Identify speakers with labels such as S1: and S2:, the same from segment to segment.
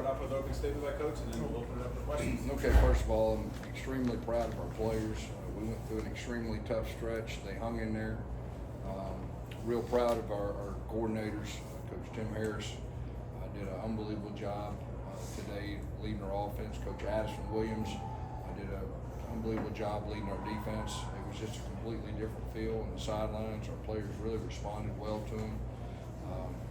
S1: off with an opening statement by Coach, and then we'll open it up for questions.
S2: Okay, first of all, I'm extremely proud of our players. We went through an extremely tough stretch. They hung in there. Real proud of our coordinators. Coach Tim Harris did an unbelievable job today leading our offense. Coach Addison Williams did an unbelievable job leading our defense. It was just a completely different feel on the sidelines. Our players really responded well to them.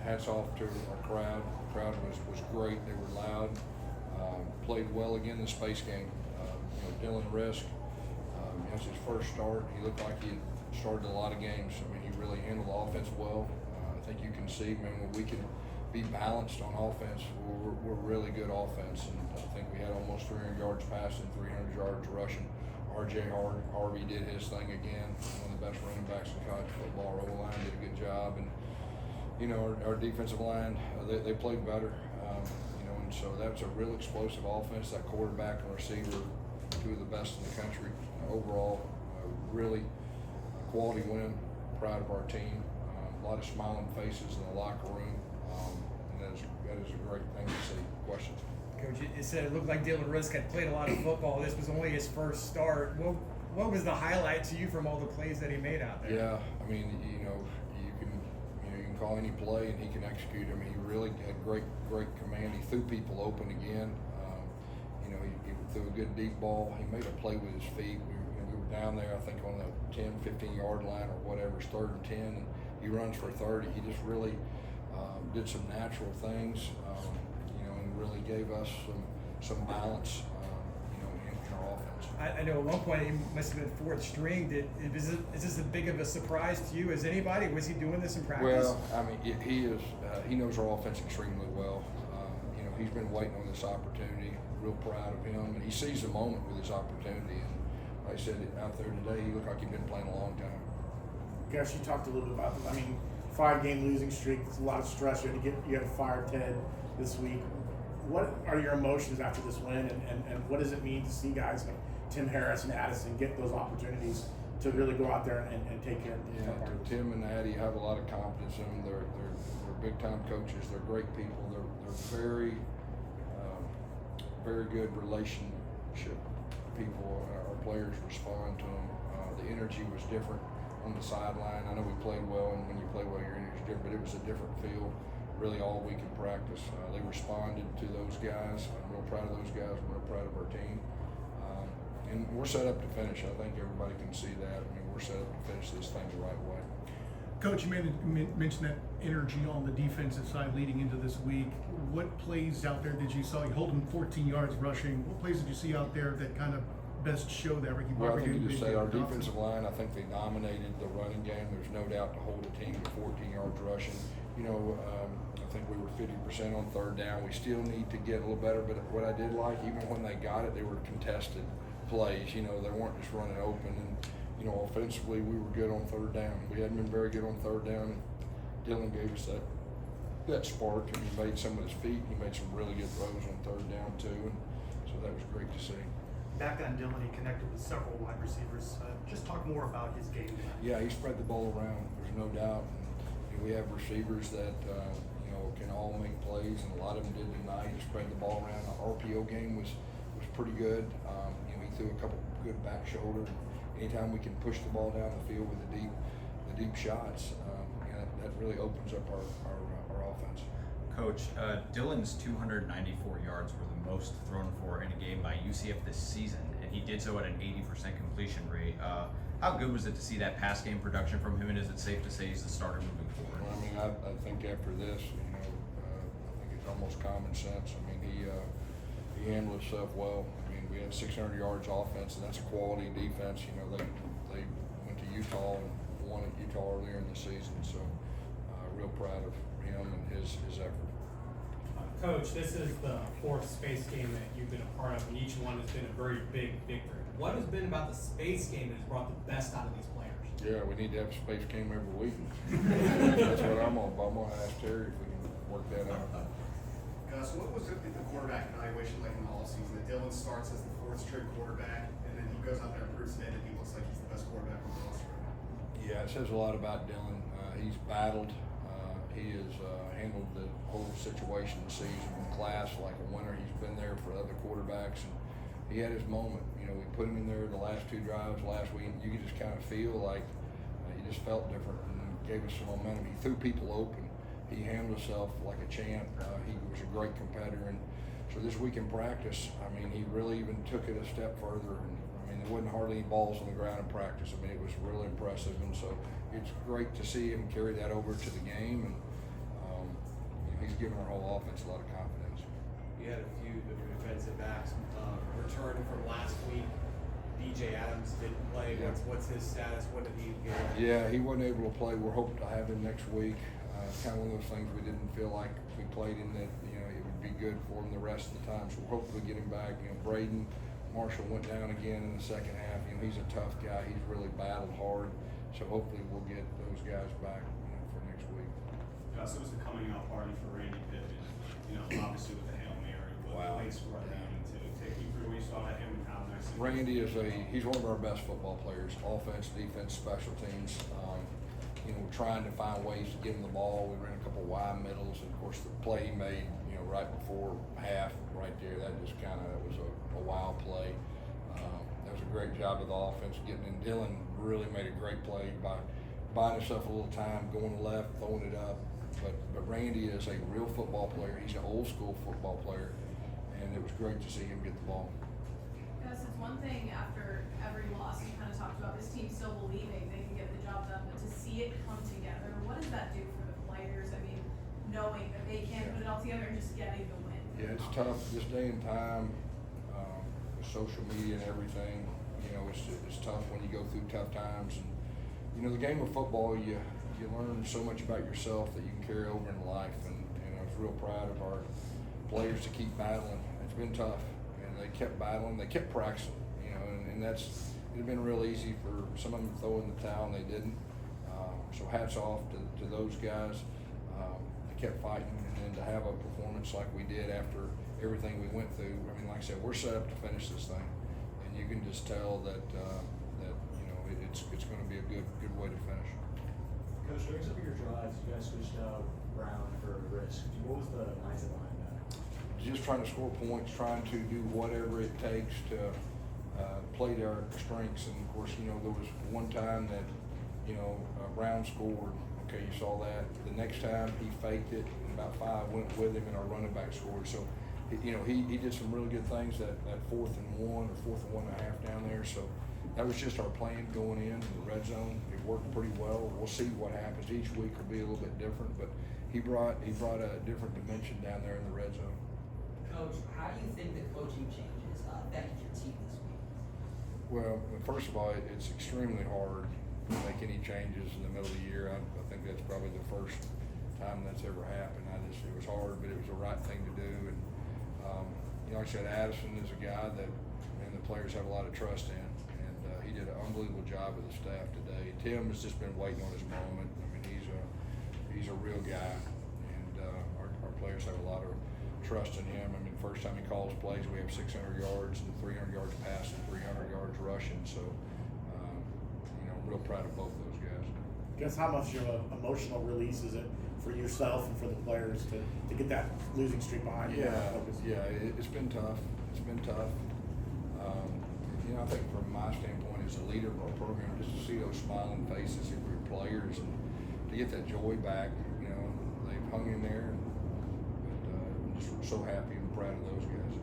S2: Hats off to our crowd. The crowd was great. They were loud. Played well again in the space game. Dylan Risk, that's his first start. He looked like he had started a lot of games. I mean, he really handled the offense well. I think you can see, man, when we can be balanced on offense, we're really good offense. And I think we had almost 300 yards passing, 300 yards rushing. R.J. Harvey did his thing again. One of the best running backs in college football. Our O-line did a good job. And our defensive line, they played better. And so that's a real explosive offense. That quarterback and receiver, two of the best in the country. Overall, really quality win. Proud of our team. A lot of smiling faces in the locker room. And that is a great thing to see. Questions?
S3: Coach, you said it looked like Dylan Risk had played a lot of football. This was only his first start. What was the highlight to you from all the plays that he made out there?
S2: Yeah, I mean, you can call any play and he can execute. I mean, he really had great command. He threw people open again. He threw a good deep ball. He made a play with his feet. We were down there, I think, on the 10, 15-yard line or whatever. It's 3rd and 10, and he runs for 30. He just really did some natural things, and really gave us some balance, in our offense.
S3: I know at one point he must have been 4th string. Is this as big of a surprise to you as anybody? Was he doing this in practice?
S2: Well, I mean, he is. He knows our offense extremely well. He's been waiting on this opportunity. Real proud of him, and he sees the moment with his opportunity. And like I said, out there today, he looked like he'd been playing a long time.
S4: Gus, you talked a little bit about this. I mean, 5-game losing streak. It's a lot of stress. You had to fire Ted this week. What are your emotions after this win, and what does it mean to see guys like Tim Harris and Addison get those opportunities to really go out there and take care of the
S2: Tim and Addie have a lot of confidence in them. They're big time coaches. They're great people. They're very good relationship people. Our players respond to them. The energy was different on the sideline. I know we played well, and when you play well, your energy is different, but it was a different feel really all week in practice. They responded to those guys. I'm real proud of those guys. I'm real proud of our team. And we're set up to finish. I think everybody can see that. I mean, we're set up to finish this thing the right way.
S5: Coach, you mentioned that energy on the defensive side leading into this week. What plays out there did you saw? You hold him 14 yards rushing. What plays did you see out there that kind of best show that?
S2: Well, I think you just say our defensive line, I think they dominated the running game. There's no doubt to hold a team to 14 yards rushing. I think we were 50% on 3rd down. We still need to get a little better, but what I did like, even when they got it, they were contested plays. They weren't just running open. And offensively, we were good on 3rd down. We hadn't been very good on 3rd down, and Dylan gave us that spark, and he made some of his feet. He made some really good throws on 3rd down too, and so that was great to see.
S6: Back on Dylan, he connected with several wide receivers. Just talk more about his game.
S2: Yeah, he spread the ball around. There's no doubt. And we have receivers that can all make plays, and a lot of them did tonight. He spread the ball around. Our RPO game was pretty good. He threw a couple good back shoulder. Anytime we can push the ball down the field with the deep shots, that really opens up our offense.
S7: Coach, Dylan's 294 yards were the most thrown for in a game by UCF this season, and he did so at an 80% completion rate. How good was it to see that pass game production from him, and is it safe to say he's the starter moving forward?
S2: Well, I mean, I think after this, I think it's almost common sense. I mean, he handled himself well. I mean, we had 600 yards offense, and that's a quality defense. They went to Utah and won at Utah earlier in the season, so real proud of him and his effort.
S8: Coach, this is the 4th space game that you've been a part of, and each one has been a very big victory. What has been about the space game that has brought the best out of these players?
S2: Yeah, we need to have a space game every week. That's what I'm going to ask Terry if we can work that out.
S9: Gus, what was the quarterback evaluation like in the offseason? That Dylan starts as the 4th string quarterback, and then he goes out there and proves today that he looks like he's the best quarterback on the roster right now.
S2: Yeah, it says a lot about Dylan. He's battled. He has handled the whole situation this season in class like a winner. He's been there for other quarterbacks, and he had his moment. You know, we put him in there the last 2 drives last week. You could just kind of feel like he just felt different and gave us some momentum. He threw people open. He handled himself like a champ. He was a great competitor, and so this week in practice, I mean, he really even took it a step further. And I mean, there wasn't hardly any balls on the ground in practice. I mean, it was really impressive, and so it's great to see him carry that over to the game. And you know, he's given our whole offense a lot of confidence.
S8: You had a few defensive backs return from last week. DJ Adams didn't play.
S2: Yeah.
S8: What's his status? What did he get?
S2: Yeah, he wasn't able to play. We're hoping to have him next week. Kind of one of those things we didn't feel like we played in that, you know, it would be good for him the rest of the time. So we're hoping to get him back. You know, Braden Marshall went down again in the second half. You know, he's a tough guy. He's really battled hard. So hopefully we'll get those guys back, you know, for next week.
S1: Gus, it was the coming out party for Randy Pittman. You know, obviously with the Hail Mary, but
S2: Wow.
S1: the late score at the end to take you through when you saw that him and how nice. it was.
S2: Randy he's one of our best football players, offense, defense, special teams. You know, we're trying to find ways to give him the ball. We ran a couple wide middles, and of course the play he made, you know, right before half, right there, that was a wild play. That was a great job of the offense getting in. Dylan really made a great play by buying himself a little time, going left, throwing it up. But Randy is a real football player. He's an old school football player, and it was great to see him get the ball.
S10: Gus, it's one thing after every loss you kind of talked about this team still believing they can get the job done, but to see it come together, what does that do for the players? I mean, knowing that they can put it all together and just getting the win.
S2: Yeah, it's tough this day and time, with social media and everything. You know, it's tough when you go through tough times. And you know, the game of football, you learn so much about yourself that you can carry over in life. And I was real proud of our players to keep battling. It's been tough, and they kept battling. They kept practicing. You know, and it'd been real easy for some of them to throw in the towel, and they didn't. So hats off to those guys. They kept fighting, and then to have a performance like we did after everything we went through. I mean, like I said, we're set up to finish this thing, and you can just tell that you know it's going to be a good way to finish.
S11: Coach, during some of your drives, you guys switched out Brown for Risk. What was the mindset behind that?
S2: Just trying to score points, trying to do whatever it takes to play to our strengths. And of course, you know, there was one time that, you know, Brown scored. Okay, you saw that. The next time he faked it, and about 5 went with him, and our running back scored. So, you know, he did some really good things that 4th and 1 or 4th and 1.5 down there. So that was just our plan going in the red zone. It worked pretty well. We'll see what happens. Each week will be a little bit different, but he brought a different dimension down there in the red zone.
S12: Coach, how do you think the coaching changes affected your team this week?
S2: Well, first of all, it's extremely hard to make any changes in the middle of the year. I think that's probably the first time that's ever happened. It was hard, but it was the right thing to do. And you know, like I said, Addison is a guy that the players have a lot of trust in, and he did an unbelievable job with the staff today. Tim has just been waiting on his moment. I mean, he's a real guy, and our players have a lot of trust in him. I mean, first time he calls plays, we have 600 yards and 300 yards passing, 300 yards rushing. So, you know, I'm real proud of both of those guys.
S4: Guess how much of an emotional release is it for yourself and for the players to get that losing streak behind you?
S2: It's been tough. It's been tough. You know, I think from my standpoint as a leader of our program, just to see those smiling faces of your players and to get that joy back, you know, they've hung in there. I'm just so happy and proud of those guys.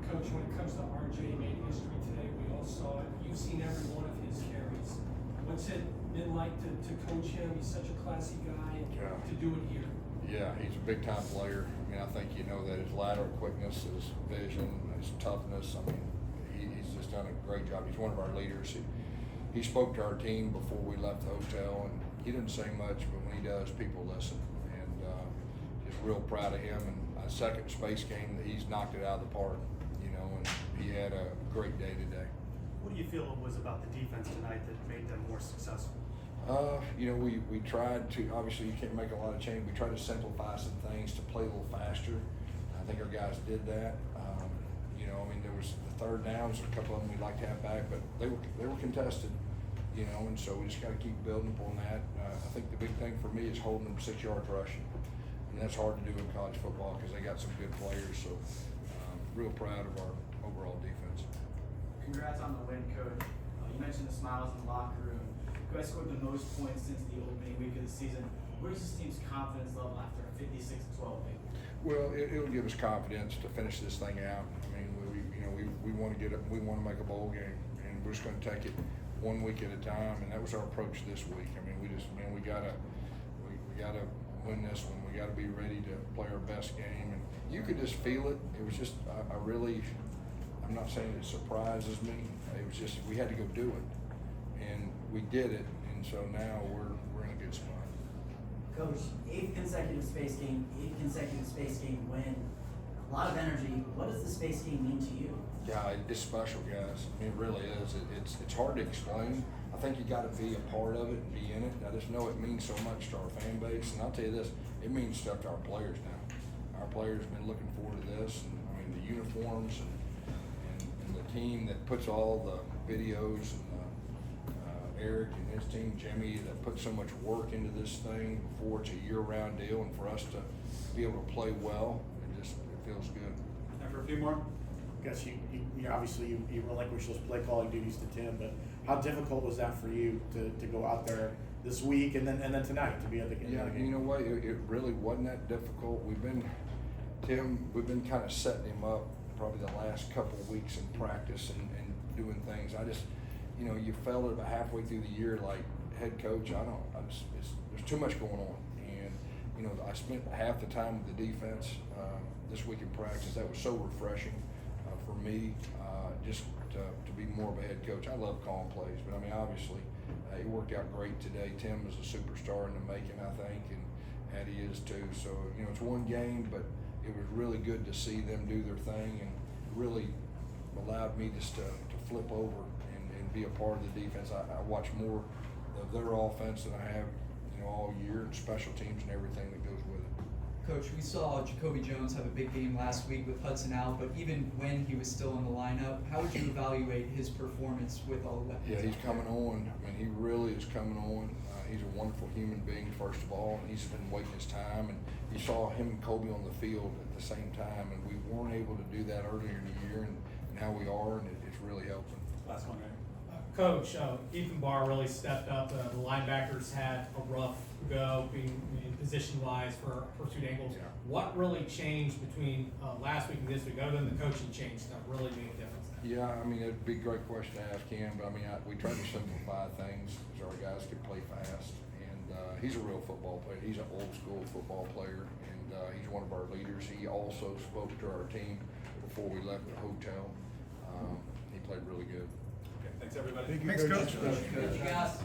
S13: Coach, when it comes to RJ, made history today. We all saw it. You've seen every one of his carries. What's it been like to coach him? He's such a classy guy.
S2: Yeah.
S13: To do it here.
S2: Yeah, he's a big time player. I mean, I think you know that his lateral quickness, his vision, his toughness. I mean, he's just done a great job. He's one of our leaders. He spoke to our team before we left the hotel, and he didn't say much, but when he does, people listen. And just real proud of him. And a second space game that he's knocked it out of the park. You know, and he had a great day today.
S6: What do you feel it was about the defense tonight that made them more successful?
S2: You know, we tried to, obviously you can't make a lot of change. We tried to simplify some things to play a little faster. I think our guys did that. You know, I mean, there was the third downs, a couple of them we'd like to have back, but they were contested, you know, and so we just got to keep building upon that. I think the big thing for me is holding them 6 yards rushing. and that's hard to do in college football because they got some good players. So, real proud of our overall defense.
S14: Congrats on the win, Coach. You mentioned the smiles in the locker room. You guys scored the most points since the opening week of the season. Where's this team's confidence level after a 56-12 win?
S2: Well, it'll give us confidence to finish this thing out. I mean, we want to get it. We want to make a bowl game, and we're just going to take it 1 week at a time. And that was our approach this week. I mean, we gotta win this one. We gotta be ready to play our best game. And you could just feel it. It was just I'm not saying it surprises me. It was just we had to go do it, and we did it. And so now we're in a good spot.
S12: Coach, 8th consecutive space game, 8th consecutive space game win. A lot of energy. What does the space game mean to you?
S2: Yeah, it's special, guys. I mean, it really is. It's hard to explain. I think you got to be a part of it and be in it. I just know it means so much to our fan base, and I'll tell you this: it means stuff to our players now. Our players have been looking forward to this, and I mean the uniforms and the team that puts all the videos and Eric and his team, Jimmy, that put so much work into this thing before it's a year-round deal, and for us to be able to play well, it feels good.
S4: And for a few more, Gus, you obviously you relinquished those play calling duties to Tim, but how difficult was that for you to go out there this week and then tonight to be at the game?
S2: Yeah, you know what? It really wasn't that difficult. We've been kind of setting him up probably the last couple of weeks in practice and doing things. You felt it about halfway through the year, like head coach. There's too much going on, and I spent half the time with the defense this week in practice. That was so refreshing for me, just to be more of a head coach. I love calling plays, but I mean, obviously, it worked out great today. Tim is a superstar in the making, I think, and Addie is too. So it's one game, but it was really good to see them do their thing, and really allowed me just to flip over and be a part of the defense. I watch more of their offense than I have, all year, and special teams and everything that goes with it.
S15: Coach, we saw Jacoby Jones have a big game last week with Hudson out, but even when he was still in the lineup, how would you evaluate his performance with all the weapons?
S2: Yeah, he's coming on. I mean, he really is coming on. He's a wonderful human being, first of all, and he's been waiting his time. And you saw him and Kobe on the field at the same time, and we weren't able to do that earlier in the year, and now we are, and it's really helping.
S8: Last one, right? Coach, Ethan Barr really stepped up. The linebackers had a rough go, being position-wise for pursuit angles.
S2: Yeah.
S8: What really changed between last week and this week, other than the coaching change, that really made a difference?
S2: Yeah, I mean, it'd be a great question to ask him, but I mean, we try to simplify things so our guys can play fast. And he's a real football player. He's an old-school football player, and he's one of our leaders. He also spoke to our team before we left the hotel. He played really good.
S1: Okay, thanks everybody.
S5: Thanks, Coach.
S12: Thank you, guys.